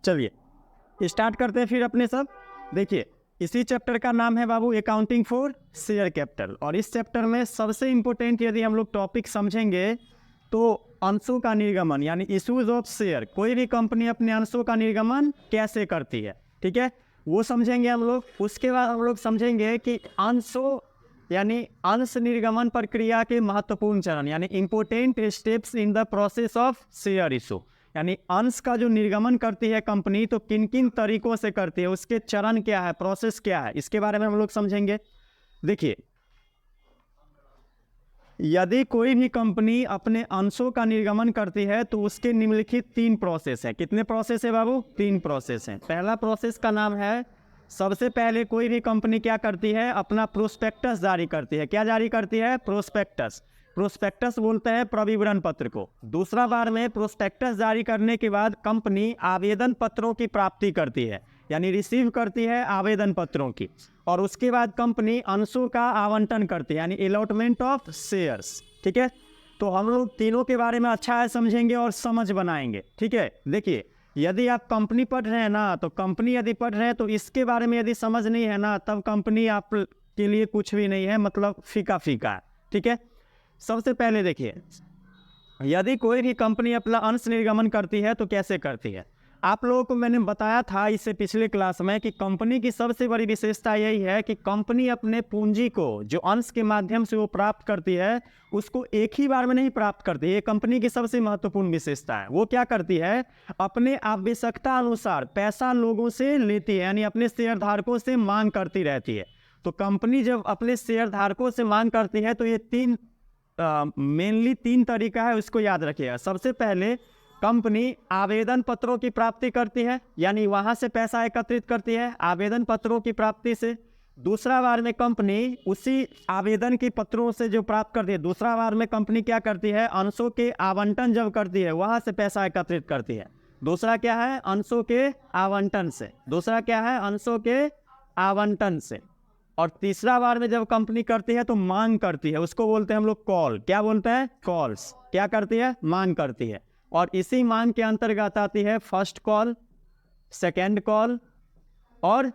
चलिए स्टार्ट करते हैं फिर अपने सब। देखिए इसी चैप्टर का नाम है बाबू अकाउंटिंग फॉर शेयर कैपिटल, और इस चैप्टर में सबसे इम्पोर्टेंट यदि हम लोग टॉपिक समझेंगे तो अंशों का निर्गमन यानी इशूज ऑफ शेयर। कोई भी कंपनी अपने अंशों का निर्गमन कैसे करती है, ठीक है, वो समझेंगे हम लोग। उसके बाद हम लोग समझेंगे कि अंशों यानी अंश निर्गमन प्रक्रिया के महत्वपूर्ण चरण यानी important steps in the process of share issue, यानी अंश का जो निर्गमन करती है कंपनी तो किन किन तरीकों से करती है, उसके चरण क्या है, प्रोसेस क्या है, इसके बारे में हम लोग समझेंगे। देखिए यदि कोई भी कंपनी अपने अंशों का निर्गमन करती है तो उसके निम्नलिखित 3 प्रोसेस है। कितने प्रोसेस है बाबू? 3 प्रोसेस हैं। पहला प्रोसेस का नाम है, सबसे पहले कोई भी कंपनी क्या करती है, अपना प्रोस्पेक्टस जारी करती है। क्या जारी करती है? प्रोस्पेक्टस। प्रोस्पेक्टस बोलते हैं प्रविवरण पत्र को। दूसरा बार में प्रोस्पेक्टस जारी करने के बाद कंपनी आवेदन पत्रों की प्राप्ति करती है, यानी रिसीव करती है आवेदन पत्रों की, और उसके बाद कंपनी अंशों का आवंटन करती है, यानी अलॉटमेंट ऑफ शेयर्स। ठीक है, तो हम लोग तीनों के बारे में अच्छा है समझेंगे और समझ बनाएंगे। ठीक है, देखिए यदि आप कंपनी पढ़ रहे हैं ना, तो कंपनी यदि पढ़ रहे हैं तो इसके बारे में यदि समझ नहीं है ना, तब कंपनी आप के लिए कुछ भी नहीं है, मतलब फीका फीका है। ठीक है, सबसे पहले देखिए यदि कोई भी कंपनी अपना अंश निर्गमन करती है तो कैसे करती है। आप लोगों को मैंने बताया था इससे पिछले क्लास में कि कंपनी की सबसे बड़ी विशेषता यही है कि कंपनी अपने पूंजी को जो अंश के माध्यम से वो प्राप्त करती है उसको एक ही बार में नहीं प्राप्त करती है। ये कंपनी की सबसे महत्वपूर्ण विशेषता है। वो क्या करती है, अपने आवश्यकता अनुसार पैसा लोगों से लेती है, यानी अपने शेयर धारकों से मांग करती रहती है। तो कंपनी जब अपने शेयर धारकों से मांग करती है तो ये मेनली 3 तरीका है, उसको याद रखिएगा। सबसे पहले कंपनी आवेदन पत्रों की प्राप्ति करती है, यानी वहां से पैसा एकत्रित करती है आवेदन पत्रों की प्राप्ति से। दूसरा बार में कंपनी उसी आवेदन की पत्रों से जो प्राप्त करती है, दूसरा बार में कंपनी क्या करती है, अंशों के आवंटन जब करती है वहां से पैसा एकत्रित करती है। दूसरा क्या है, अंशों के आवंटन से। दूसरा क्या है, अंशों के आवंटन से। और तीसरा बार में जब कंपनी करती है तो मांग करती है, उसको बोलते हैं हम लोग कॉल। क्या बोलते हैं? कॉल्स। क्या करती है? मांग करती है। और इसी मांग के अंतर्गत आती है फर्स्ट कॉल, सेकेंड कॉल और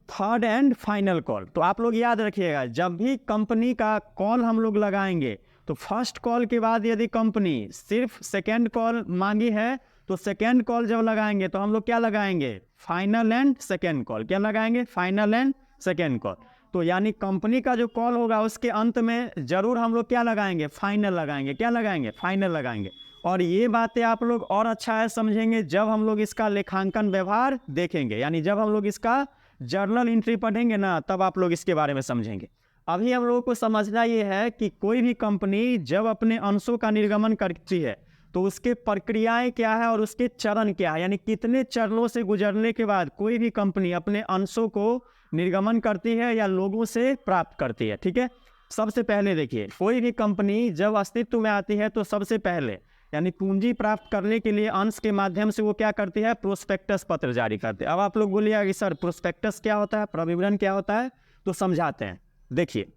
थर्ड एंड फाइनल कॉल। तो आप लोग याद रखिएगा, जब भी कंपनी का कॉल हम लोग लगाएंगे तो फर्स्ट कॉल के बाद यदि कंपनी सिर्फ सेकेंड कॉल मांगी है तो सेकेंड कॉल जब लगाएंगे तो हम लोग क्या लगाएंगे, फाइनल एंड सेकेंड कॉल। क्या लगाएंगे? Final and second call. तो यानी कंपनी का जो कॉल होगा उसके अंत में जरूर हम लोग क्या लगाएंगे, फाइनल लगाएंगे। क्या लगाएंगे? फाइनल लगाएंगे। और ये बातें आप लोग और अच्छा है समझेंगे जब हम लोग इसका लेखांकन व्यवहार देखेंगे, यानी जब हम लोग इसका जर्नल एंट्री पढ़ेंगे ना, तब आप लोग इसके बारे में समझेंगे। अभी हम लोगों को समझना ये है कि कोई भी कंपनी जब अपने अंशों का निर्गमन करती है तो उसके प्रक्रियाएं क्या है और उसके चरण क्या है, यानी कितने चरणों से गुजरने के बाद कोई भी कंपनी अपने अंशों को निर्गमन करती है या लोगों से प्राप्त करती है। ठीक है, सबसे पहले देखिए कोई भी कंपनी जब अस्तित्व में आती है तो सबसे पहले यानी पूंजी प्राप्त करने के लिए अंश के माध्यम से वो क्या करती है, प्रोस्पेक्टस पत्र जारी करते हैं। अब आप लोग बोलिएगा कि सर प्रोस्पेक्टस क्या होता है, प्रविवरण क्या होता है, तो समझाते हैं। देखिए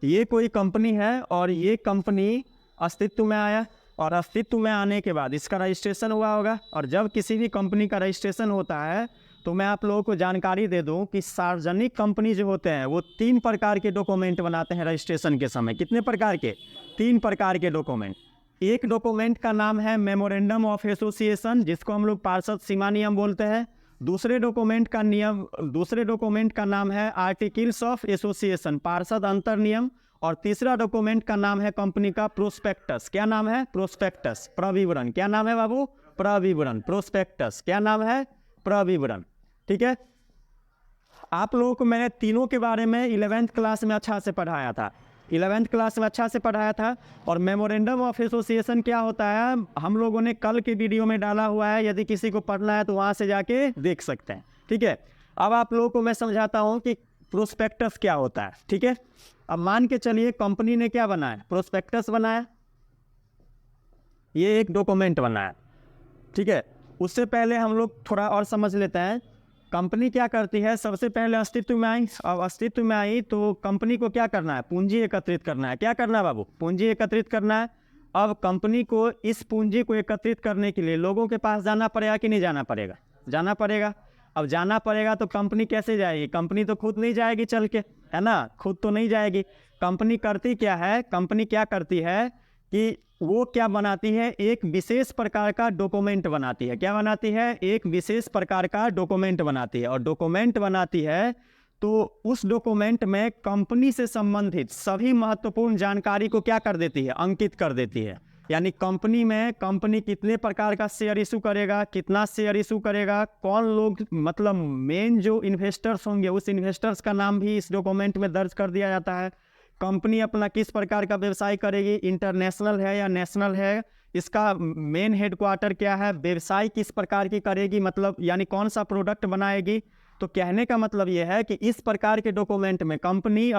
ये कोई कंपनी है और ये कंपनी अस्तित्व में आया, और अस्तित्व में आने के बाद इसका रजिस्ट्रेशन हुआ होगा। और जब किसी भी कंपनी का रजिस्ट्रेशन होता है तो मैं आप लोगों को जानकारी दे दूं कि सार्वजनिक कंपनी जो होते हैं वो 3 प्रकार के डॉक्यूमेंट बनाते हैं रजिस्ट्रेशन के समय। कितने प्रकार के? 3 प्रकार के डॉक्यूमेंट। एक डॉक्यूमेंट का नाम है मेमोरेंडम ऑफ एसोसिएशन, जिसको हम लोग पार्षद सीमा नियम बोलते हैं। दूसरे डॉक्यूमेंट का नाम है आर्टिकल्स ऑफ एसोसिएशन, पार्षद अंतर नियम। और तीसरा डॉक्यूमेंट का नाम है कंपनी का प्रोस्पेक्टस। क्या नाम है? प्रोस्पेक्टस, प्रविवरण। क्या नाम है बाबू? प्रविवरण, प्रोस्पेक्टस। क्या नाम है? प्रविवरण। ठीक है, आप लोगों को मैंने तीनों के बारे में 11th क्लास में अच्छा से पढ़ाया था। 11th क्लास में अच्छा से पढ़ाया था। और मेमोरेंडम ऑफ एसोसिएशन क्या होता है हम लोगों ने कल के वीडियो में डाला हुआ है, यदि किसी को पढ़ना है तो वहाँ से जाके देख सकते हैं। ठीक है, अब आप लोगों को मैं समझाता हूँ कि प्रोस्पेक्टस क्या होता है। ठीक है, अब मान के चलिए कंपनी ने क्या बनाया, प्रोस्पेक्टस बनाया, ये एक डॉक्यूमेंट बनाया। ठीक है, उससे पहले हम लोग थोड़ा और समझ लेते हैं कंपनी क्या करती है। सबसे पहले अस्तित्व में आई, अब अस्तित्व में आई तो कंपनी को क्या करना है, पूंजी एकत्रित करना है। क्या करना है बाबू? पूंजी एकत्रित करना है। अब कंपनी को इस पूंजी को एकत्रित करने के लिए लोगों के पास जाना पड़ेगा कि नहीं जाना पड़ेगा? जाना पड़ेगा। अब जाना पड़ेगा तो कंपनी कैसे जाएगी? कंपनी तो खुद नहीं जाएगी चल के, है ना, खुद तो नहीं जाएगी। कंपनी करती क्या है? कंपनी क्या करती है कि वो क्या बनाती है, एक विशेष प्रकार का डॉक्यूमेंट बनाती है। क्या बनाती है? एक विशेष प्रकार का डॉक्यूमेंट बनाती है। और डॉक्यूमेंट बनाती है तो उस डॉक्यूमेंट में कंपनी से संबंधित सभी महत्वपूर्ण जानकारी को क्या कर देती है? अंकित कर देती है। यानी कंपनी में कंपनी कितने प्रकार का शेयर इशू करेगा, कितना शेयर इशू करेगा, कौन लोग मतलब मेन जो इन्वेस्टर्स होंगे उस इन्वेस्टर्स का नाम भी इस डॉक्यूमेंट में दर्ज कर दिया जाता है। कंपनी अपना किस प्रकार का व्यवसाय करेगी, इंटरनेशनल है या नेशनल है, इसका मेन हेडक्वार्टर क्या है, व्यवसाय किस प्रकार की करेगी, मतलब यानी कौन सा प्रोडक्ट बनाएगी। तो कहने का मतलब यह है कि इस प्रकार के डॉक्यूमेंट में कंपनी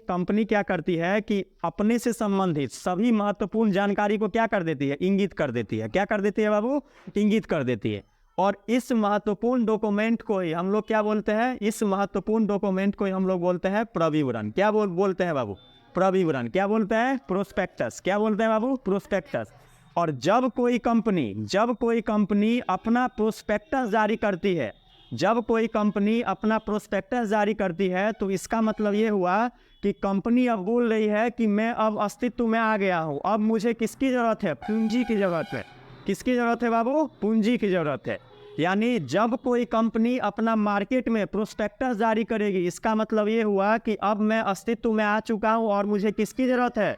कंपनी क्या करती है कि अपने से संबंधित सभी महत्वपूर्ण जानकारी को क्या कर देती है? इंगित कर देती है। क्या कर देती है बाबू? इंगित कर देती है। और इस महत्वपूर्ण डॉक्यूमेंट को ही हम लोग क्या बोलते हैं? इस महत्वपूर्ण डॉक्यूमेंट को ही हम लोग बोलते हैं प्रविवरण। क्या बोलते हैं बाबू? प्रविवरण। क्या बोलते हैं? प्रोस्पेक्टस। क्या बोलते हैं बाबू? प्रोस्पेक्टस। और जब कोई कंपनी अपना प्रोस्पेक्टस जारी करती है, जब कोई कंपनी अपना प्रोस्पेक्टस जारी करती है तो इसका मतलब ये हुआ कि कंपनी अब बोल रही है कि मैं अब अस्तित्व में आ गया हूँ। अब मुझे किसकी ज़रूरत है? पूंजी की ज़रूरत है। किसकी ज़रूरत है बाबू? पूंजी की ज़रूरत है। यानी जब कोई कंपनी अपना मार्केट में प्रोस्पेक्टस जारी करेगी, इसका मतलब ये हुआ कि अब मैं अस्तित्व में आ चुका हूँ और मुझे किसकी ज़रूरत है?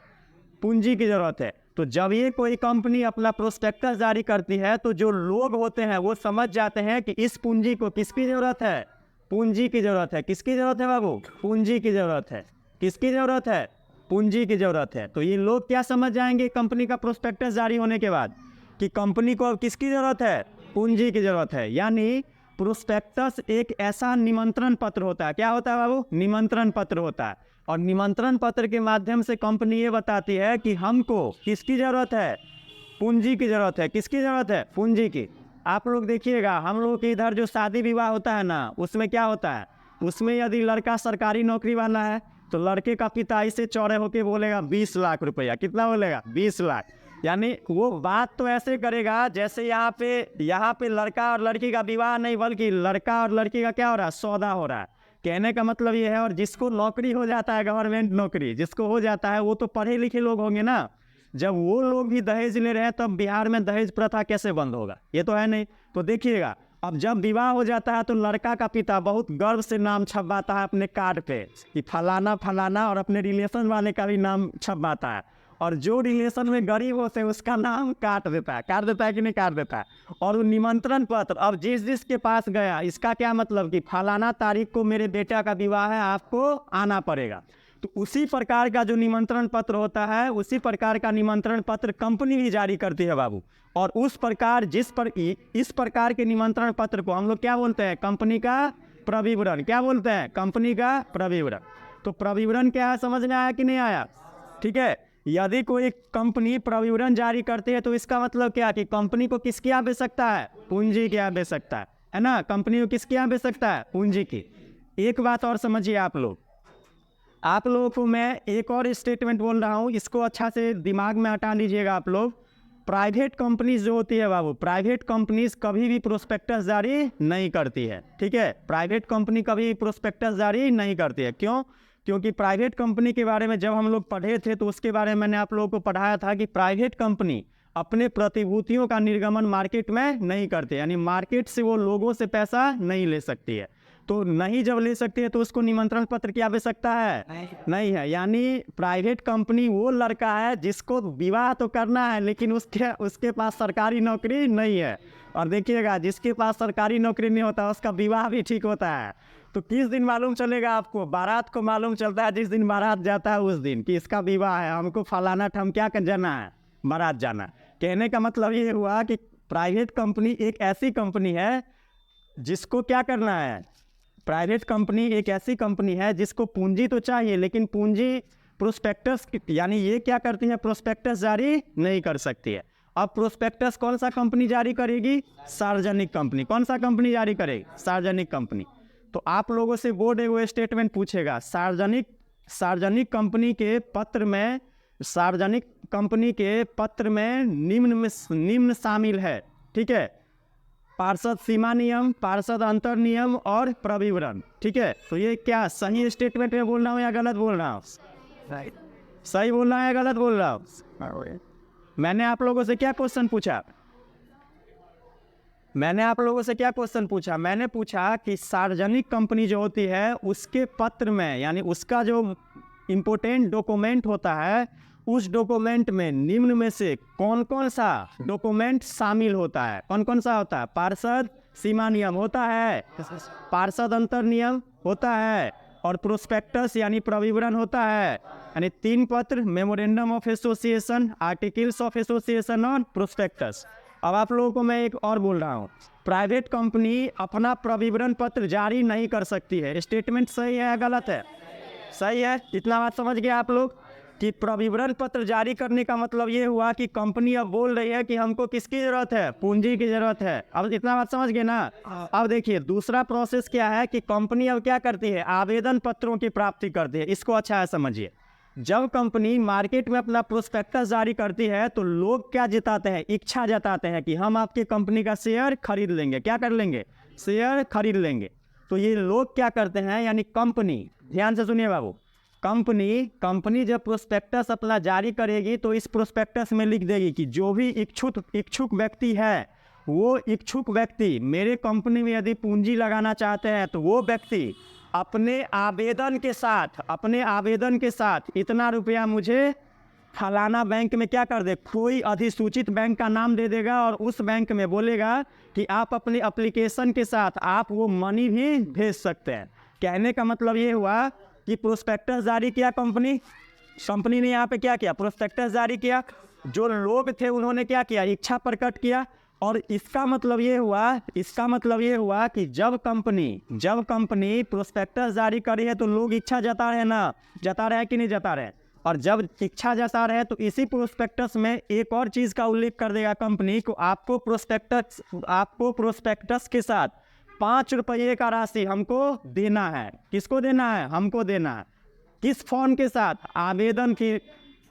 पूंजी की ज़रूरत है। तो जब ये कोई कंपनी अपना प्रोस्पेक्टस जारी करती है तो जो लोग होते हैं वो समझ जाते हैं कि इस पूंजी को किसकी ज़रूरत है? पूंजी की ज़रूरत है। किसकी ज़रूरत है बाबू? पूंजी की ज़रूरत है। किसकी ज़रूरत है? पूंजी की ज़रूरत है। तो ये लोग क्या समझ जाएंगे कंपनी का प्रोस्पेक्टस जारी होने के बाद कि कंपनी को अब किसकी ज़रूरत है? पूंजी की ज़रूरत है। यानी प्रोस्पेक्टस एक ऐसा निमंत्रण पत्र होता है। क्या होता है बाबू? निमंत्रण पत्र होता है। और निमंत्रण पत्र के माध्यम से कंपनी ये बताती है कि हमको किसकी ज़रूरत है? पूंजी की ज़रूरत है। किसकी ज़रूरत है? पूंजी की। आप लोग देखिएगा, हम लोग के इधर जो शादी विवाह होता है ना, उसमें क्या होता है? उसमें यदि लड़का सरकारी नौकरी वाला है तो लड़के का पिता इसे चौड़े होके बोलेगा 20 लाख रुपया। कितना बोलेगा? 20 लाख। यानी वो बात तो ऐसे करेगा जैसे यहाँ पे लड़का और लड़की का विवाह नहीं, बल्कि लड़का और लड़की का क्या हो रहा है? सौदा हो रहा है। कहने का मतलब ये है। और जिसको नौकरी हो जाता है, गवर्नमेंट नौकरी जिसको हो जाता है, वो तो पढ़े लिखे लोग होंगे ना। जब वो लोग भी दहेज ले रहे हैं तब बिहार में दहेज प्रथा कैसे बंद होगा? ये तो है नहीं। तो देखिएगा, अब जब विवाह हो जाता है तो लड़का का पिता बहुत गर्व से नाम छपवाता है अपने कार्ड पे कि फलाना फलाना, और अपने रिलेशन वाले का भी नाम छपवाता है। और जो रिलेशन में गरीब होते हैं उसका नाम काट देता है कि नहीं काट देता है। और वो निमंत्रण पत्र अब जिसके पास गया, इसका क्या मतलब कि फलाना तारीख को मेरे बेटा का विवाह है, आपको आना पड़ेगा। तो उसी प्रकार का जो निमंत्रण पत्र होता है, उसी प्रकार का निमंत्रण पत्र कंपनी भी जारी करती है बाबू। और इस प्रकार के निमंत्रण पत्र को हम लोग क्या बोलते हैं? कंपनी का प्रविवरण। क्या बोलते हैं? कंपनी का प्रविवरण। तो प्रविवरण क्या है, समझ में आया कि नहीं आया? ठीक है। यदि कोई कंपनी प्रविवरण जारी करती है तो इसका मतलब क्या कि कंपनी को किसकी आवश्यकता है? पूंजी की आवश्यकता है ना। कंपनी को किसकी आवश्यकता है? पूंजी की। एक बात और समझिए आप लोगों को मैं एक और स्टेटमेंट बोल रहा हूँ, इसको अच्छा से दिमाग में हटा लीजिएगा आप लोग। प्राइवेट कंपनीज जो होती है बाबू, प्राइवेट कंपनीज कभी भी प्रोस्पेक्टस जारी नहीं करती है। ठीक है, प्राइवेट कंपनी कभी प्रोस्पेक्टस जारी नहीं करती है। क्यों? क्योंकि प्राइवेट कंपनी के बारे में जब हम लोग पढ़े थे तो उसके बारे में मैंने आप लोगों को पढ़ाया था कि प्राइवेट कंपनी अपने प्रतिभूतियों का निर्गमन मार्केट में नहीं करते। यानी मार्केट से वो लोगों से पैसा नहीं ले सकती है। तो नहीं जब ले सकती है तो उसको निमंत्रण पत्र की आवश्यकता है? नहीं है। यानी प्राइवेट कंपनी वो लड़का है जिसको विवाह तो करना है लेकिन उसके पास सरकारी नौकरी नहीं है। और देखिएगा, जिसके पास सरकारी नौकरी नहीं होता उसका विवाह भी ठीक होता है। तो किस दिन मालूम चलेगा आपको? बारात को मालूम चलता है, जिस दिन बारात जाता है उस दिन कि इसका विवाह है, हमको फलाना ठम क्या कर जाना है? बारात जाना। कहने का मतलब ये हुआ कि प्राइवेट कंपनी एक ऐसी कंपनी है जिसको क्या करना है? प्राइवेट कंपनी एक ऐसी कंपनी है जिसको पूंजी तो चाहिए, लेकिन पूंजी प्रोस्पेक्टस यानी ये क्या करती है? प्रोस्पेक्टस जारी नहीं कर सकती है। अब प्रोस्पेक्टस कौन सा कंपनी जारी करेगी? सार्वजनिक कंपनी। कौन सा कंपनी जारी करेगी? सार्वजनिक कंपनी। तो आप लोगों से बोर्ड वो स्टेटमेंट पूछेगा, सार्वजनिक कंपनी के पत्र में, सार्वजनिक कंपनी के पत्र में निम्न शामिल है, ठीक है। पार्षद सीमा नियम, पार्षद अंतर नियम और प्रविवरण, ठीक है। तो ये क्या सही स्टेटमेंट में बोल रहा हूँ या गलत बोल रहा हूँ? सही बोल रहा है या गलत बोल रहा हूँ? मैंने आप लोगों से क्या क्वेश्चन पूछा? मैंने पूछा कि सार्वजनिक कंपनी जो होती है उसके पत्र में, यानी उसका जो इम्पोर्टेंट डॉक्यूमेंट होता है, उस डॉक्यूमेंट में निम्न में से कौन कौन सा डॉक्यूमेंट शामिल होता है? कौन कौन सा होता है? पार्षद सीमा नियम होता है, पार्षद अंतर नियम होता है, और प्रोस्पेक्टस यानी प्रविवरण होता है। यानी 3 पत्र, memorandum of association, articles of association और प्रोस्पेक्टस। अब आप लोगों को मैं एक और बोल रहा हूँ, प्राइवेट कंपनी अपना प्रविवरण पत्र जारी नहीं कर सकती है। स्टेटमेंट सही है या गलत है? सही है। इतना बात समझ गए आप लोग कि प्रविवरण पत्र जारी करने का मतलब ये हुआ कि कंपनी अब बोल रही है कि हमको किसकी ज़रूरत है? पूंजी की ज़रूरत है। अब इतना बात समझ गए ना? अब देखिए दूसरा प्रोसेस क्या है कि कंपनी अब क्या करती है? आवेदन पत्रों की प्राप्ति करती है। इसको अच्छा है समझिए। जब कंपनी मार्केट में अपना प्रोस्पेक्टस जारी करती है तो लोग क्या जताते हैं? इच्छा जताते हैं कि हम आपके कंपनी का शेयर खरीद लेंगे। क्या कर लेंगे? शेयर खरीद लेंगे। तो ये लोग क्या करते हैं, यानी कंपनी, ध्यान से सुनिए बाबू, कंपनी जब प्रोस्पेक्टस अपना जारी करेगी तो इस प्रोस्पेक्टस में लिख देगी कि जो भी इच्छुक व्यक्ति है, वो इच्छुक व्यक्ति मेरे कंपनी में यदि पूंजी लगाना चाहते हैं तो वो व्यक्ति अपने आवेदन के साथ इतना रुपया मुझे फलाना बैंक में क्या कर दे, कोई अधिसूचित बैंक का नाम दे देगा और उस बैंक में बोलेगा कि आप अपने एप्लीकेशन के साथ आप वो मनी भी भेज सकते हैं। कहने का मतलब ये हुआ कि प्रोस्पेक्टस जारी किया कंपनी ने यहाँ पे क्या किया? प्रोस्पेक्टस जारी किया। जो लोग थे उन्होंने क्या किया? इच्छा प्रकट किया। और इसका मतलब ये हुआ कि जब कंपनी प्रोस्पेक्टस जारी करी है तो लोग इच्छा जता रहे हैं कि नहीं जता रहे हैं? और जब इच्छा जता रहे हैं तो इसी प्रोस्पेक्टस में एक और चीज़ का उल्लेख कर देगा कंपनी को, आपको प्रोस्पेक्टस के साथ 5 रुपये का राशि हमको देना है। किसको देना है? हमको देना है। किस फॉर्म के साथ?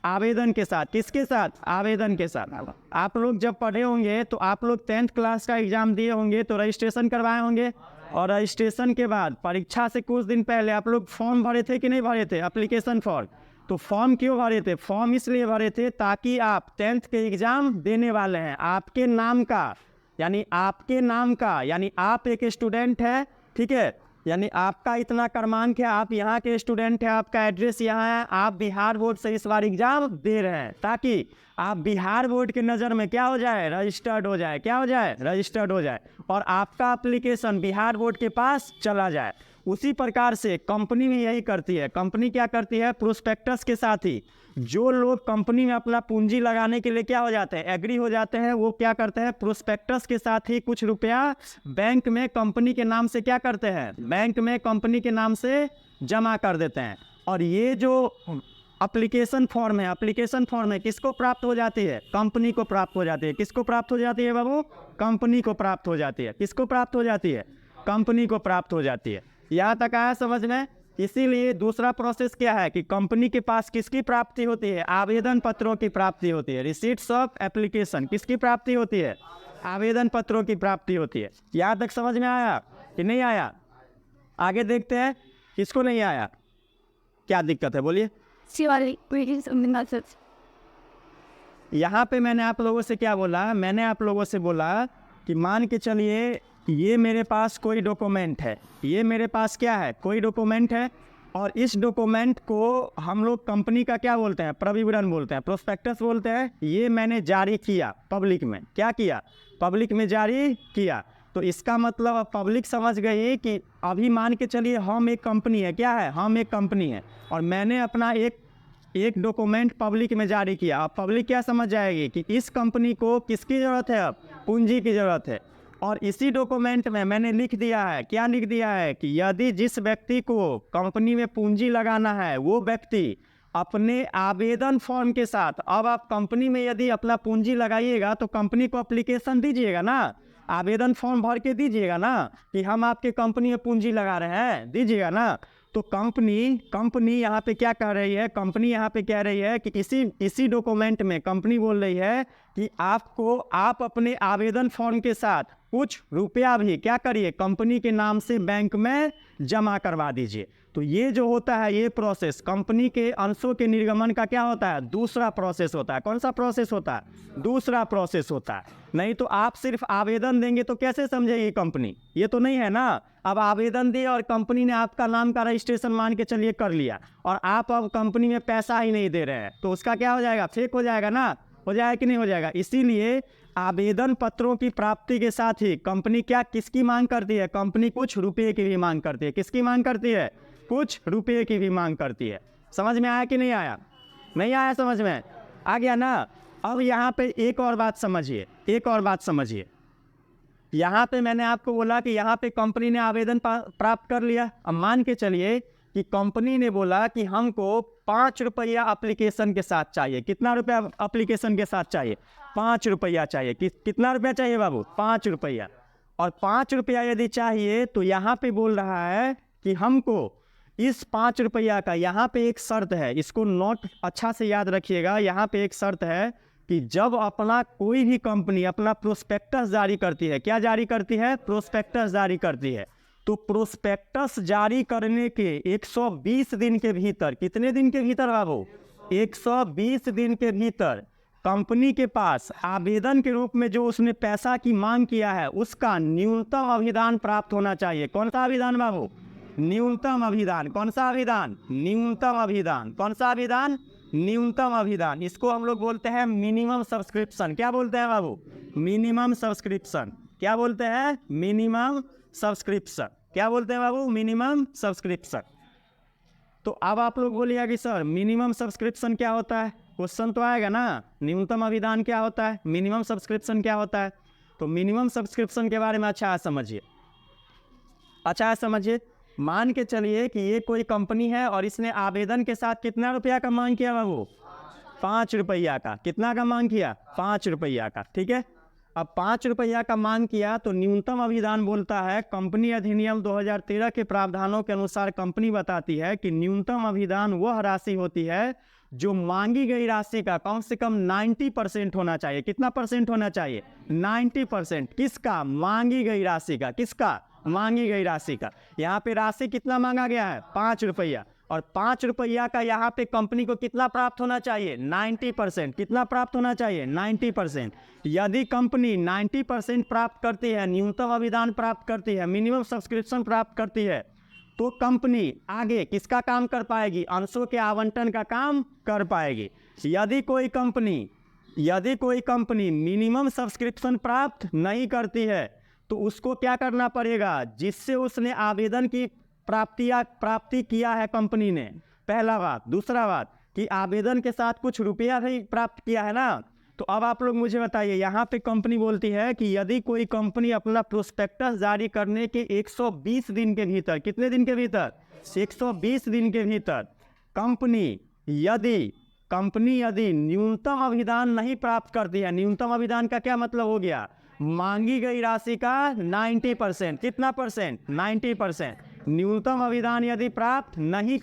आवेदन के साथ। किसके साथ? आवेदन के साथ। आप लोग जब पढ़े होंगे तो आप लोग 10th क्लास का एग्जाम दिए होंगे तो रजिस्ट्रेशन करवाए होंगे, और रजिस्ट्रेशन के बाद परीक्षा से कुछ दिन पहले आप लोग फॉर्म भरे थे कि नहीं भरे थे? Application form. तो फॉर्म क्यों भरे थे? फॉर्म इसलिए भरे थे ताकि आप 10th के एग्जाम देने वाले हैं, आपके नाम का, यानी आप एक स्टूडेंट है, ठीक है, यानी आपका इतना क्रमांक है, आप यहाँ के स्टूडेंट हैं, आपका एड्रेस यहाँ है, आप बिहार बोर्ड से इस बार एग्जाम दे रहे हैं ताकि आप बिहार बोर्ड के नज़र में क्या हो जाए? रजिस्टर्ड हो जाए। क्या हो जाए? रजिस्टर्ड हो जाए, और आपका एप्लीकेशन बिहार बोर्ड के पास चला जाए। उसी प्रकार से कंपनी भी यही करती है। कंपनी क्या करती है? प्रोस्पेक्टस के साथ ही जो लोग कंपनी में अपना पूंजी लगाने के लिए क्या हो जाते हैं? एग्री हो जाते हैं, वो क्या करते हैं? प्रोस्पेक्टस के साथ ही कुछ रुपया बैंक में कंपनी के नाम से क्या करते हैं? बैंक में कंपनी के नाम से जमा कर देते हैं। और ये जो एप्लीकेशन फॉर्म है किसको प्राप्त हो जाती है? कंपनी को प्राप्त हो जाती है। किसको प्राप्त हो जाती है बाबू? कंपनी को प्राप्त हो जाती है। किसको प्राप्त हो जाती है? कंपनी को प्राप्त हो जाती है। यहाँ तक आया समझ में? इसीलिए दूसरा प्रोसेस क्या है कि कंपनी के पास किसकी प्राप्ति होती है? आवेदन पत्रों की प्राप्ति होती है। रिसीट्स ऑफ एप्लीकेशन किसकी प्राप्ति होती है? आवेदन पत्रों की प्राप्ति होती है। यहाँ तक समझ में आया कि नहीं आया? आगे देखते हैं किसको नहीं आया, क्या दिक्कत है, बोलिए। यहाँ पे मैंने आप लोगों से क्या बोला? मैंने आप लोगों से बोला कि मान के चलिए ये मेरे पास कोई डॉक्यूमेंट है, ये मेरे पास क्या है? कोई डॉक्यूमेंट है, और इस डॉक्यूमेंट को हम लोग कंपनी का क्या बोलते हैं? प्रविवरण बोलते हैं, प्रोस्पेक्टस बोलते हैं। ये मैंने जारी किया पब्लिक में। क्या किया? पब्लिक में जारी किया। तो इसका मतलब अब पब्लिक समझ गई कि अभी मान के चलिए हम एक कंपनी है। क्या है? हम एक कंपनी है, और मैंने अपना एक डॉक्यूमेंट पब्लिक में जारी किया। अब पब्लिक क्या समझ जाएगी कि इस कंपनी को किसकी ज़रूरत है? अब पूंजी की ज़रूरत है। और इसी डॉक्यूमेंट में मैंने लिख दिया है, क्या लिख दिया है कि यदि जिस व्यक्ति को कंपनी में पूंजी लगाना है वो व्यक्ति अपने आवेदन फॉर्म के साथ, अब आप कंपनी में यदि अपना पूंजी लगाइएगा तो कंपनी को एप्लीकेशन दीजिएगा ना, आवेदन फॉर्म भर के दीजिएगा ना कि हम आपके कंपनी में पूंजी लगा रहे हैं, दीजिएगा ना। तो कंपनी यहाँ पे क्या कह रही है, कंपनी यहाँ पे कह रही है कि इसी डॉक्यूमेंट में कंपनी बोल रही है कि आप अपने आवेदन फॉर्म के साथ कुछ रुपया भी क्या करिए, कंपनी के नाम से बैंक में जमा करवा दीजिए। तो ये जो होता है, ये प्रोसेस कंपनी के अंशों के निर्गमन का क्या होता है, दूसरा प्रोसेस होता है। कौन सा प्रोसेस होता है, दूसरा प्रोसेस होता है। नहीं तो आप सिर्फ आवेदन देंगे तो कैसे समझेगी कंपनी, ये तो नहीं है ना। अब आवेदन दिए और कंपनी ने आपका नाम का रजिस्ट्रेशन मान के चलिए कर लिया, और आप अब कंपनी में पैसा ही नहीं दे रहे हैं, तो उसका क्या हो जाएगा, फेक हो जाएगा ना, हो जाएगा कि नहीं हो जाएगा। इसीलिए आवेदन पत्रों की प्राप्ति के साथ ही कंपनी किसकी मांग करती है, कंपनी कुछ रुपये की भी मांग करती है। किसकी मांग करती है, कुछ रुपये की भी मांग करती है। समझ में आया कि नहीं आया, नहीं आया, समझ में आ गया ना। अब यहाँ पे एक और बात समझिए, यहाँ पे मैंने आपको बोला कि यहाँ पे कंपनी ने आवेदन प्राप्त कर लिया। अब मान के चलिए कि कंपनी ने बोला कि हमको 5 रुपया एप्लीकेशन के साथ चाहिए। कितना रुपया एप्लीकेशन के साथ चाहिए, 5 रुपया चाहिए। कितना रुपया चाहिए बाबू, 5 रुपया। और 5 रुपया यदि चाहिए तो यहाँ पे बोल रहा है कि हमको इस 5 रुपया का, यहाँ पे एक शर्त है, इसको नोट अच्छा से याद रखिएगा। यहाँ पे एक शर्त है कि जब अपना कोई भी कंपनी अपना प्रोस्पेक्टस जारी करती है, क्या जारी करती है, प्रोस्पेक्टस जारी करती है, तो प्रोस्पेक्टस जारी करने के 120 दिन के भीतर, कितने दिन के भीतर बाबू, 120 दिन के भीतर कंपनी के पास आवेदन के रूप में जो उसने पैसा की मांग किया है उसका न्यूनतम अभिदान प्राप्त होना चाहिए। कौन सा अभिदान बाबू, न्यूनतम अभिदान। कौन सा अभिदान, न्यूनतम अभिदान। कौन सा अभिदान, न्यूनतम अभिदान। इसको हम लोग बोलते हैं मिनिमम सब्सक्रिप्शन। क्या बोलते हैं बाबू, मिनिमम सब्सक्रिप्शन। क्या बोलते हैं, मिनिमम सब्सक्रिप्शन। क्या बोलते हैं बाबू, मिनिमम सब्सक्रिप्शन। तो अब आप लोग बोलिएगा कि सर मिनिमम सब्सक्रिप्शन क्या होता है, क्वेश्चन तो आएगा ना। न्यूनतम अभिदान क्या होता है, मिनिमम सब्सक्रिप्शन क्या होता है। तो मिनिमम सब्सक्रिप्शन के बारे में अच्छा समझिए, अच्छा समझिए। मान के चलिए कि ये कोई कंपनी है और इसने आवेदन के साथ कितना रुपया का मांग किया बाबू, 5 रुपया का। कितना का मांग किया, 5 रुपया का, ठीक है। अब 5 रुपया का मांग किया तो न्यूनतम अभिदान बोलता है, कंपनी अधिनियम 2013 के प्रावधानों के अनुसार कंपनी बताती है कि न्यूनतम अभिदान वह राशि होती है जो मांगी गई राशि का कम से कम 90% होना चाहिए। कितना परसेंट होना चाहिए, 90%। किसका, मांगी गई राशि का। किसका, मांगी गई राशि का। यहाँ पे राशि कितना मांगा गया है, 5 रुपया। और 5 रुपया का यहाँ पे कंपनी को कितना प्राप्त होना चाहिए, 90%। कितना प्राप्त होना चाहिए, 90%। यदि कंपनी 90% प्राप्त करती है, न्यूनतम अभिदान प्राप्त करती है, मिनिमम सब्सक्रिप्शन प्राप्त करती है, तो कंपनी आगे किसका काम कर पाएगी, अंशों के आवंटन का काम कर पाएगी। यदि कोई कंपनी मिनिमम सब्सक्रिप्शन प्राप्त नहीं करती है तो उसको क्या करना पड़ेगा, जिससे उसने आवेदन की प्राप्ति किया है कंपनी ने, पहला बात। दूसरा बात कि आवेदन के साथ कुछ रुपया भी प्राप्त किया है ना। तो अब आप लोग मुझे बताइए, यहाँ पे कंपनी बोलती है कि यदि कोई कंपनी अपना प्रोस्पेक्टस जारी करने के 120 दिन के भीतर, कितने दिन के भीतर, 120 दिन के भीतर कंपनी यदि न्यूनतम अभिदान नहीं प्राप्त करती है, न्यूनतम अभिदान का क्या मतलब हो गया, मांगी गई राशि का 90%। कितना परसेंट, 90%। न्यूनतम अभिदान यदि प्राप्त नहीं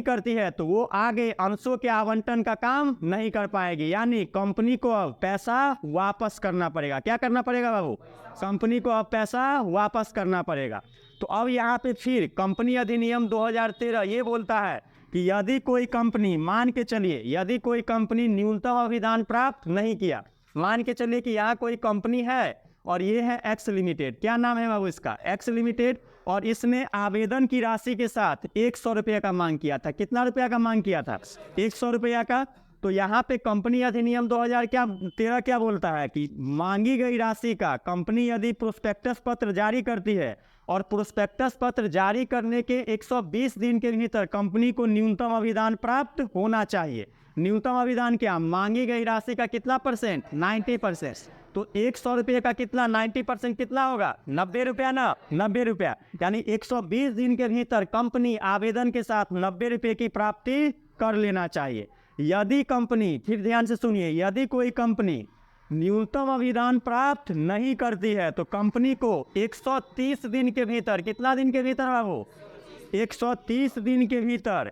करती है तो वो आगे अंशों के आवंटन का काम नहीं कर पाएगी। यानी कंपनी को अब पैसा वापस करना पड़ेगा। क्या करना पड़ेगा बाबू, कंपनी को अब पैसा वापस करना पड़ेगा। तो अब यहाँ पे फिर कंपनी अधिनियम 2013 ये बोलता है कि यदि कोई कंपनी, मान के चलिए यदि कोई कंपनी न्यूनतम अभिदान प्राप्त नहीं किया, मान के चलिए कि यहाँ कोई कंपनी है और ये है एक्स लिमिटेड। क्या नाम है बाबू इसका, एक्स लिमिटेड। और इसने आवेदन की राशि के साथ 100 रुपये का मांग किया था। कितना रुपया का मांग किया था, 100 रुपया का। तो यहाँ पे कंपनी अधिनियम 2013 क्या बोलता है कि मांगी गई राशि का कंपनी यदि प्रोस्पेक्टस पत्र जारी करती है और प्रोस्पेक्टस पत्र जारी करने के 120 दिन के भीतर कंपनी को न्यूनतम अभिदान प्राप्त होना चाहिए। न्यूनतम अभिदान क्या, मांगी गई राशि का कितना परसेंट, 90%। तो 100 रुपये का कितना, 90% कितना होगा, 90 रुपया ना, 90 रुपया। यानी 120 दिन के भीतर कंपनी आवेदन के साथ 90 रुपये की प्राप्ति कर लेना चाहिए। यदि कंपनी, फिर ध्यान से सुनिए, यदि कोई कंपनी न्यूनतम अभिदान प्राप्त नहीं करती है तो कंपनी को 130 दिन के भीतर, कितना दिन के भीतर बाबू, 130 दिन के भीतर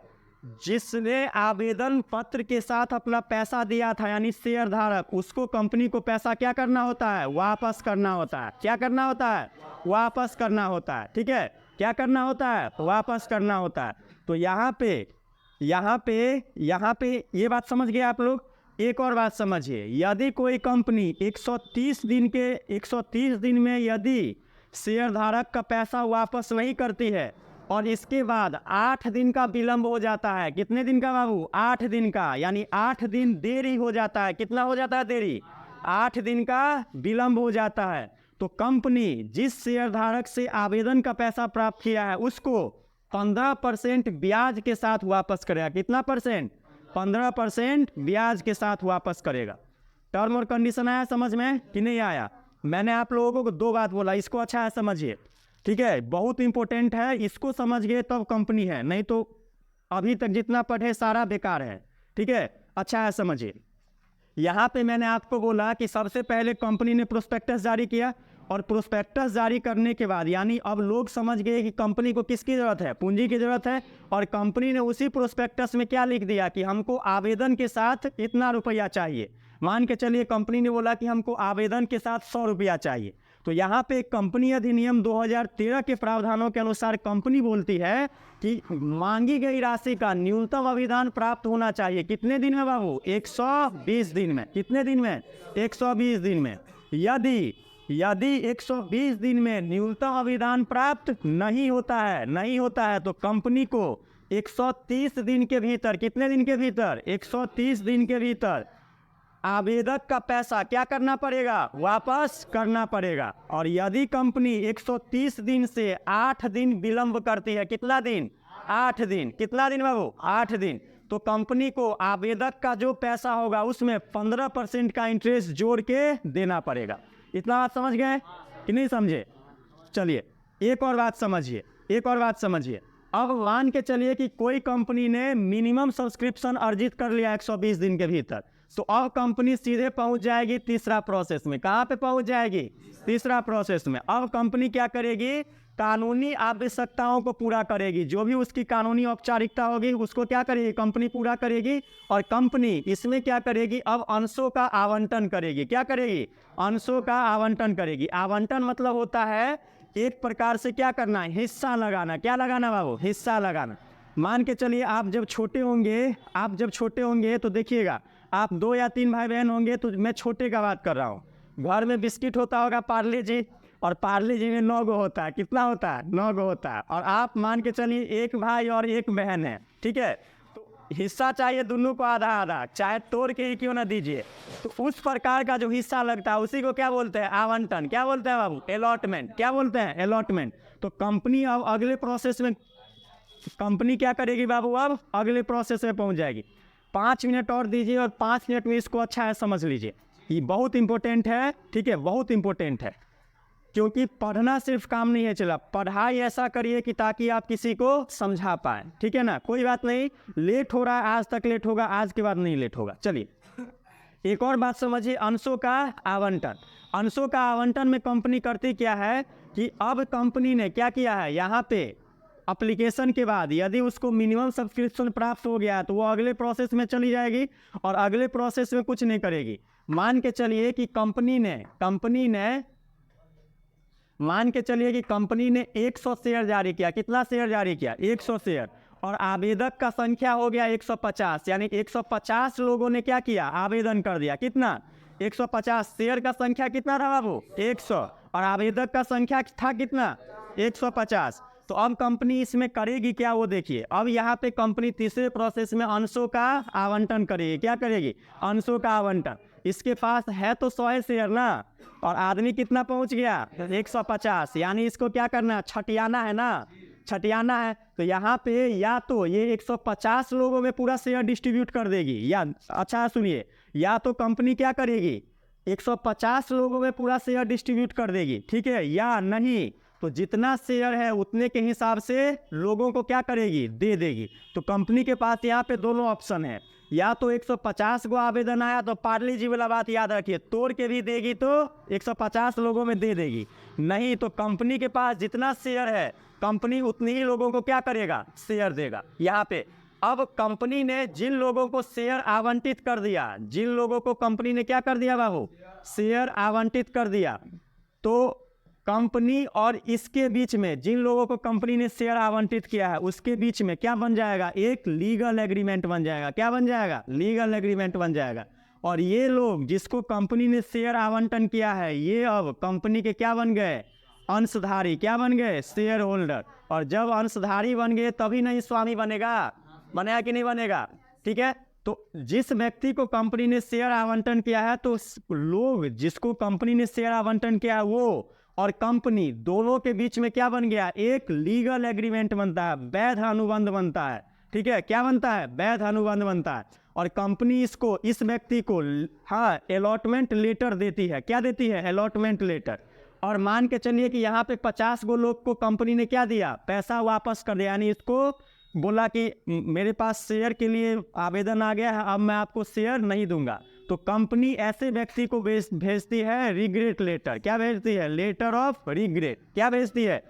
जिसने आवेदन पत्र के साथ अपना पैसा दिया था यानी शेयर धारक, उसको कंपनी को पैसा क्या करना होता है? वापस करना होता है। क्या करना होता है? वापस करना होता है। ठीक है, क्या करना होता है? वापस करना होता है। तो यहाँ पे ये बात समझ गए आप लोग। एक और बात समझिए, यदि कोई कंपनी 130 दिन में यदि शेयर धारक का पैसा वापस नहीं करती है और इसके बाद 8 दिन का विलंब हो जाता है, कितने दिन का बाबू? 8 दिन का, यानी 8 दिन देरी हो जाता है। कितना हो जाता है देरी? 8 दिन का विलंब हो जाता है। तो कंपनी जिस शेयर धारक से आवेदन का पैसा प्राप्त किया है उसको 15% ब्याज के साथ वापस करेगा। कितना परसेंट? 15% ब्याज के साथ वापस करेगा। टर्म और कंडीशन आया समझ में कि नहीं आया? मैंने आप लोगों को 2 बात बोला, इसको अच्छा है समझिए। ठीक है, बहुत इंपॉर्टेंट है, इसको समझ गए तब कंपनी है, नहीं तो अभी तक जितना पढ़े सारा बेकार है। ठीक है, अच्छा है समझिए। यहाँ पे मैंने आपको बोला कि सबसे पहले कंपनी ने प्रोस्पेक्टस जारी किया और प्रोस्पेक्टस जारी करने के बाद यानी अब लोग समझ गए कि कंपनी को किसकी ज़रूरत है? पूंजी की ज़रूरत है। और कंपनी ने उसी प्रोस्पेक्टस में क्या लिख दिया कि हमको आवेदन के साथ इतना रुपया चाहिए। मान के चलिए कंपनी ने बोला कि हमको आवेदन के साथ 100 रुपया चाहिए। तो यहाँ पे कंपनी अधिनियम 2013 के प्रावधानों के अनुसार कंपनी बोलती है कि मांगी गई राशि का न्यूनतम अभिदान प्राप्त होना चाहिए। कितने दिन में बाबू? 120 दिन में। कितने दिन में? 120 दिन में। यदि 120 दिन में न्यूनतम अभिदान प्राप्त नहीं होता है तो कंपनी को 130 दिन के भीतर, कितने दिन के भीतर? 130 दिन के भीतर आवेदक का पैसा क्या करना पड़ेगा? वापस करना पड़ेगा। और यदि कंपनी 130 दिन से 8 दिन विलंब करती है, कितना दिन? 8 दिन। कितना दिन बाबू? 8 दिन। तो कंपनी को आवेदक का जो पैसा होगा उसमें 15% का इंटरेस्ट जोड़ के देना पड़ेगा। इतना बात समझ गए कि नहीं समझे? चलिए एक और बात समझिए। अब मान के चलिए कि कोई कंपनी ने मिनिमम सब्सक्रिप्शन अर्जित कर लिया 120 दिन के भीतर, तो अब कंपनी सीधे पहुंच जाएगी तीसरा प्रोसेस में। कहाँ पे पहुंच जाएगी? तीसरा प्रोसेस में। अब कंपनी क्या करेगी? कानूनी आवश्यकताओं को पूरा करेगी। जो भी उसकी कानूनी औपचारिकता होगी उसको क्या करेगी? कंपनी पूरा करेगी। और कंपनी इसमें क्या करेगी? अब अंशों का आवंटन करेगी। क्या करेगी? अंशों का आवंटन करेगी। आवंटन मतलब होता है एक प्रकार से क्या करना है? हिस्सा लगाना। क्या लगाना बाबू? हिस्सा लगाना। मान के चलिए आप जब छोटे होंगे तो देखिएगा, आप 2 या 3 भाई बहन होंगे, तो मैं छोटे का बात कर रहा हूँ। घर में बिस्किट होता होगा पार्ले जी, और पार्ले जी में 9 गो होता है। कितना होता है? 9 गो होता है। और आप मान के चलिए 1 भाई और 1 बहन है। ठीक है, तो हिस्सा चाहिए दोनों को आधा आधा, चाहे तोड़ के ही क्यों ना दीजिए। तो उस प्रकार का जो हिस्सा लगता है उसी को क्या बोलते हैं? आवंटन। क्या बोलते हैं बाबू? अलॉटमेंट। क्या बोलते हैं? अलॉटमेंट। तो कंपनी अब अगले प्रोसेस में कंपनी क्या करेगी बाबू? अब अगले प्रोसेस में पहुंच जाएगी। 5 मिनट और दीजिए और 5 मिनट में इसको अच्छा है समझ लीजिए। ये बहुत इंपॉर्टेंट है। ठीक है, बहुत इंपॉर्टेंट है, क्योंकि पढ़ना सिर्फ काम नहीं है। चला पढ़ाई ऐसा करिए कि ताकि आप किसी को समझा पाए। ठीक है ना? कोई बात नहीं, लेट हो रहा है, आज तक लेट होगा, आज के बाद नहीं लेट होगा। चलिए एक और बात समझिए, अंशों का आवंटन। अंशों का आवंटन में कंपनी करती क्या है कि अब कंपनी ने क्या किया है, यहाँ पे एप्लीकेशन के बाद यदि उसको मिनिमम सब्सक्रिप्शन प्राप्त हो गया तो वो अगले प्रोसेस में चली जाएगी और अगले प्रोसेस में कुछ नहीं करेगी। मान के चलिए कि कंपनी ने 100 शेयर जारी किया। कितना शेयर जारी किया? 100 शेयर। और आवेदक का संख्या हो गया 150, यानी 150 लोगों ने क्या किया? आवेदन कर दिया। कितना? 150। शेयर का संख्या कितना था बाबू? 100। और आवेदक का संख्या था कितना? 150। तो अब कंपनी इसमें करेगी क्या, वो देखिए। अब यहाँ पे कंपनी तीसरे प्रोसेस में अंशों का आवंटन करेगी। क्या करेगी? अंशों का आवंटन। इसके पास है तो 100 शेयर ना, और आदमी कितना पहुंच गया? 150। यानी इसको क्या करना है? छटियाना है ना, छटियाना है। तो यहाँ पे या तो ये 150 लोगों में पूरा शेयर डिस्ट्रीब्यूट कर देगी, या अच्छा सुनिए, या तो कंपनी क्या करेगी? 150 लोगों में पूरा शेयर डिस्ट्रीब्यूट कर देगी। ठीक है, या नहीं तो जितना शेयर है उतने के हिसाब से लोगों को क्या करेगी? दे देगी। तो कंपनी के पास यहाँ पे दोनों ऑप्शन है, या तो 150 को आवेदन आया तो पार्ले जी वाला बात याद रखिए, तोड़ के भी देगी तो 150 लोगों में दे देगी, नहीं तो कंपनी के पास जितना शेयर है कंपनी उतनी ही लोगों को क्या करेगा, शेयर देगा। यहाँ पे अब कंपनी ने जिन लोगों को शेयर आवंटित कर दिया, जिन लोगों को कंपनी ने क्या कर दिया बाबू, शेयर आवंटित कर दिया, तो कंपनी और इसके बीच में जिन लोगों को कंपनी ने शेयर आवंटित किया है उसके बीच में क्या बन जाएगा, एक लीगल एग्रीमेंट बन जाएगा। क्या बन जाएगा, लीगल एग्रीमेंट बन जाएगा। और ये लोग जिसको कंपनी ने शेयर आवंटन किया है ये अब कंपनी के क्या बन गए, अंशधारी। क्या बन गए, शेयर होल्डर। और जब अंशधारी बन गए तभी नहीं स्वामी बनेगा, बनेगा कि नहीं बनेगा, ठीक है। तो जिस व्यक्ति को कंपनी ने शेयर आवंटन किया है तो लोग जिसको कंपनी ने शेयर आवंटन किया है वो और कंपनी दोनों के बीच में क्या बन गया, एक लीगल एग्रीमेंट बनता है, वैध अनुबंध बनता है, ठीक है। क्या बनता है, वैध अनुबंध बनता है। और कंपनी इसको, इस व्यक्ति को हाँ अलॉटमेंट लेटर देती है। क्या देती है, अलॉटमेंट लेटर। और मान के चलिए कि यहाँ पे 50 गो लोग को कंपनी ने क्या दिया, पैसा वापस कर दिया, यानी इसको बोला कि मेरे पास शेयर के लिए आवेदन आ गया है, अब मैं आपको शेयर नहीं दूंगा। तो कंपनी ऐसे व्यक्ति को भेजती है रिग्रेट लेटर। क्या भेजती है, लेटर ऑफ रिग्रेट। क्या भेजती है,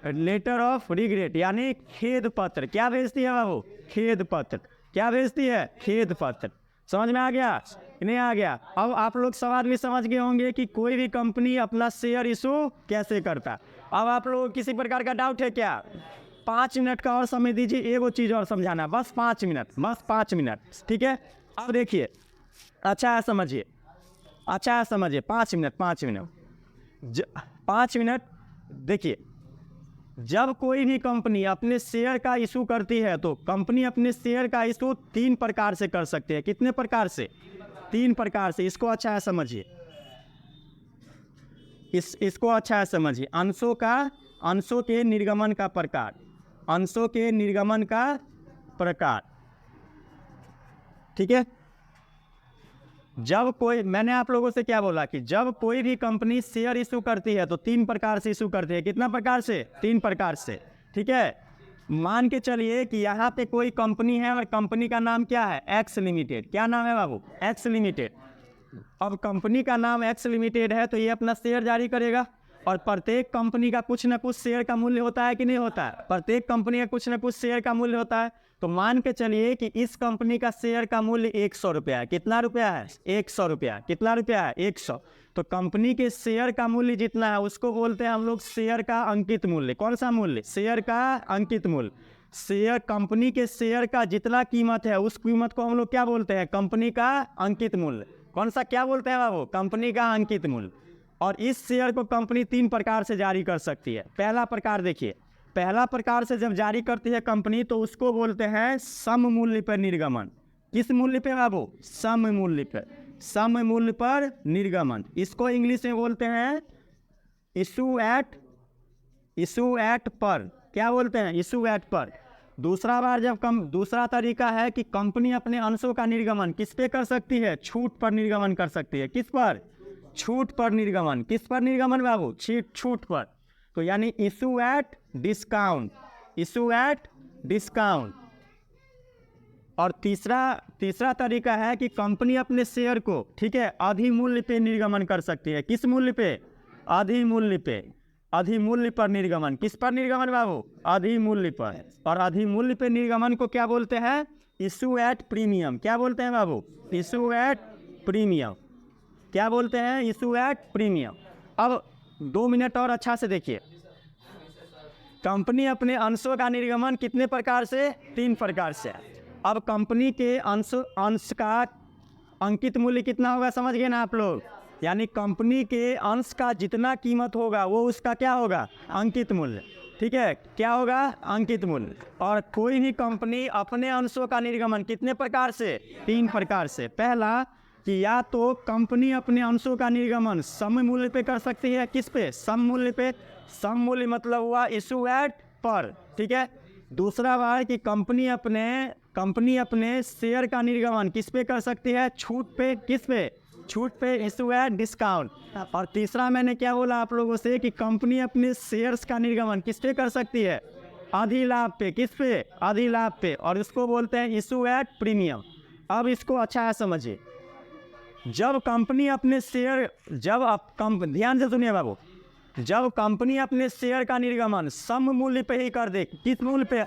लेटर ऑफ रिग्रेट, यानी खेद पत्र। क्या भेजती है बाबू, खेद पत्र। क्या भेजती है, खेद पत्र। समझ में आ गया, नहीं आ गया। अब आप लोग सवाल भी समझ गए होंगे कि कोई भी कंपनी अपना शेयर इशू कैसे करता है। अब आप लोगों को किसी प्रकार का डाउट है क्या, 5 मिनट का और समय दीजिए, एगो चीज़ और समझाना, बस 5 मिनट, बस 5 मिनट, ठीक है। अब देखिए, अच्छा है समझिए, अच्छा है समझिए, 5 मिनट, 5 मिनट, 5 मिनट। देखिए, जब कोई भी कंपनी अपने शेयर का इशू करती है तो कंपनी अपने शेयर का इशू 3 प्रकार से कर सकते हैं। कितने प्रकार से, 3 प्रकार से। इसको अच्छा है समझिए, इसको अच्छा है समझिए। अंशों के निर्गमन का प्रकार, अंशों के निर्गमन का प्रकार, ठीक है। जब कोई, मैंने आप लोगों से क्या बोला कि जब कोई भी कंपनी शेयर इशू करती है तो 3 प्रकार से इशू करती है। कितना प्रकार से, 3 प्रकार से, ठीक है। मान के चलिए कि यहाँ पे कोई कंपनी है और कंपनी का नाम क्या है, एक्स लिमिटेड। क्या नाम है बाबू, एक्स लिमिटेड। अब कंपनी का नाम एक्स लिमिटेड है तो ये अपना शेयर जारी करेगा और प्रत्येक कंपनी का कुछ ना कुछ शेयर का मूल्य होता है कि नहीं होता है, प्रत्येक कंपनी का कुछ ना कुछ शेयर का मूल्य होता है। तो मान के चलिए कि इस कंपनी का शेयर का मूल्य 100 रुपया है। कितना रुपया है, 100 रुपया। कितना रुपया है, 100। तो कंपनी के शेयर का मूल्य जितना है उसको बोलते हैं हम लोग शेयर का अंकित मूल्य। कौन सा मूल्य, शेयर का अंकित मूल्य। शेयर, कंपनी के शेयर का जितना कीमत है उस कीमत को हम लोग क्या बोलते हैं, कंपनी का अंकित मूल्य। कौन सा, क्या बोलते हैं बाबू, कंपनी का अंकित मूल्य। और इस शेयर को कंपनी 3 प्रकार से जारी कर सकती है। पहला प्रकार देखिए, पहला प्रकार से जब जारी करती है कंपनी तो उसको बोलते हैं सम मूल्य पर निर्गमन। किस मूल्य पे बाबू, सम मूल्य पर, सम मूल्य पर निर्गमन। इसको इंग्लिश में बोलते हैं इशू एट पर। क्या बोलते हैं, इशू एट पर। दूसरा बार जब दूसरा तरीका है कि कंपनी अपने अंशों का निर्गमन किस पे कर सकती है, छूट पर निर्गमन कर सकती है। किस पर, छूट पर निर्गमन। किस पर निर्गमन बाबू, छूट पर। तो यानी issue at discount, issue at discount. और तीसरा तरीका है कि कंपनी अपने शेयर को, ठीक है, अधिमूल्य पे निर्गमन कर सकती है। किस मूल्य पे, अधिमूल्य पे, अधिमूल्य पर निर्गमन। किस पर निर्गमन बाबू, अधिमूल्य पर। और अधिमूल्य पे निर्गमन को क्या बोलते हैं, इशू एट प्रीमियम। क्या बोलते हैं बाबू, इशू एट प्रीमियम। क्या बोलते हैं, इशू एट प्रीमियम। अब 2 मिनट और अच्छा से देखिए, कंपनी अपने अंशों का निर्गमन कितने प्रकार से, 3 प्रकार से। अब कंपनी के अंश का अंकित मूल्य कितना होगा, समझ गए ना आप लोग। यानी कंपनी के अंश का जितना कीमत होगा वो उसका क्या होगा, अंकित मूल्य, ठीक है। क्या होगा, अंकित मूल्य। और कोई भी कंपनी अपने अंशों का निर्गमन कितने प्रकार से, 3 प्रकार से। पहला कि या तो कंपनी अपने अंशों का निर्गमन सम मूल्य पे कर सकती है। किस पे, सम मूल्य पे। सम मूल्य मतलब हुआ इशू एट पर, ठीक है। दूसरा बार कि कंपनी अपने शेयर का निर्गमन किस पे कर सकती है, छूट पे। किस पे, छूट पे, इशू एट डिस्काउंट। और तीसरा मैंने क्या बोला आप लोगों से कि कंपनी अपने शेयर्स का निर्गमन किस पे कर सकती है, अधिलाभ पे। किस पे, अधिलाभ पे। और इसको बोलते हैं इशू एट प्रीमियम। अब इसको अच्छा है समझिए। जब कंपनी अपने शेयर, ध्यान से सुनिए बाबू, जब कंपनी अपने शेयर का निर्गमन सम मूल्य पे ही कर दे, किस मूल्य पे?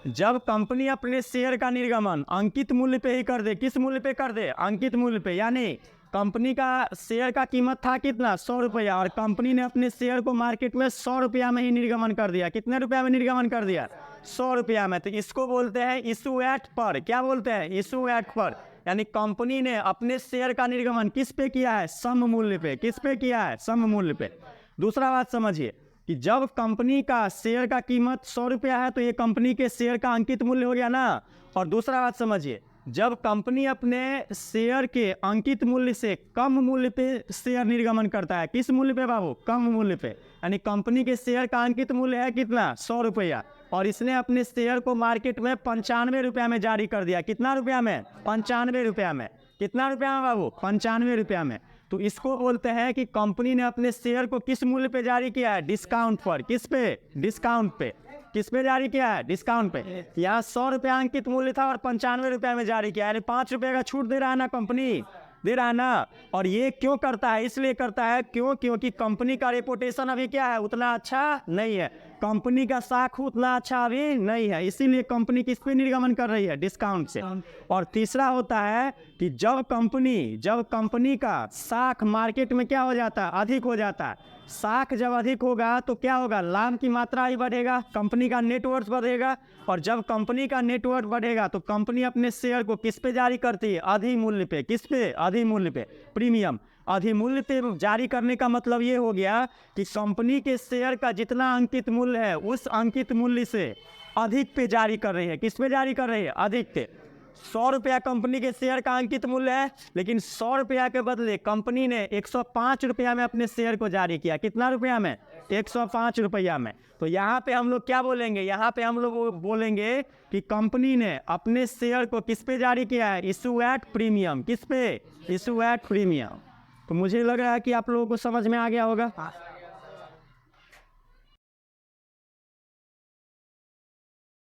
जब कंपनी अपने शेयर का निर्गमन अंकित मूल्य पे ही कर दे, किस मूल्य पे कर दे? अंकित मूल्य पे। यानी कंपनी का शेयर का कीमत था कितना? 100 रुपया, और कंपनी ने अपने शेयर को मार्केट में 100 रुपया में ही निर्गमन कर दिया। कितने रुपया में निर्गमन कर दिया? 100 रुपया में। तो इसको बोलते हैं इशू एट पर। क्या बोलते हैं? इशू एट पर। यानी कंपनी ने अपने शेयर का निर्गमन किस पे किया है? सम मूल्य पे। किस पे किया है? सम मूल्य पे। दूसरा बात समझिए कि जब कंपनी का शेयर का कीमत 100 रुपया है तो ये कंपनी के शेयर का अंकित मूल्य हो गया ना। और दूसरा बात समझिए, जब कंपनी अपने शेयर के अंकित मूल्य से कम मूल्य पे शेयर निर्गमन करता है, किस मूल्य पे बाबू? कम मूल्य पे। यानी कंपनी के शेयर का अंकित मूल्य है कितना? 100 रुपया, और इसने अपने शेयर को मार्केट में 95 रुपया में जारी कर दिया। कितना रुपया में? 95 रुपया में। कितना रुपया में बाबू? 95 रुपया में। तो इसको बोलते हैं कि कंपनी ने अपने शेयर को किस मूल्य पे जारी किया है? डिस्काउंट पर। किस पे? डिस्काउंट पे। किस पे जारी किया है? डिस्काउंट पे। यहाँ 100 रुपया अंकित मूल्य था और 95 रुपया में जारी किया, यानी 5 रुपये का छूट दे रहा है ना कंपनी, दे रहा है ना। और ये क्यों करता है? इसलिए करता है क्योंकि कंपनी का रेपुटेशन अभी क्या है? उतना अच्छा नहीं है। कंपनी का साख उतना अच्छा अभी नहीं है, इसीलिए कंपनी किस पे निर्गमन कर रही है? डिस्काउंट से। और तीसरा होता है कि जब कंपनी का साख मार्केट में क्या हो जाता है? अधिक हो जाता है। साख जब अधिक होगा तो क्या होगा? लाभ की मात्रा ही बढ़ेगा, कंपनी का नेटवर्थ बढ़ेगा, और जब कंपनी का नेटवर्थ बढ़ेगा तो कंपनी अपने शेयर को किस पे जारी करती है? अधिमूल्य पे। किस पे? अधिमूल्य पे, प्रीमियम। अधिमूल्य पे जारी करने का मतलब ये हो गया कि कंपनी के शेयर का जितना अंकित मूल्य है उस अंकित मूल्य से अधिक पे जारी कर रही है। किस पे जारी कर रही है? अधिक पे। 100 रुपया कंपनी के शेयर का अंकित मूल्य है, लेकिन 100 रुपया के बदले कंपनी ने 105 रुपया में अपने शेयर को जारी किया। कितना रुपया में? 105 रुपया में। तो यहाँ पे हम लोग क्या बोलेंगे? यहाँ पे हम लोग बोलेंगे कि कंपनी ने अपने शेयर को किस पे जारी किया है? Issue at premium. किस पे? Issue at premium. तो मुझे लग रहा है कि आप लोगों को समझ में आ गया होगा।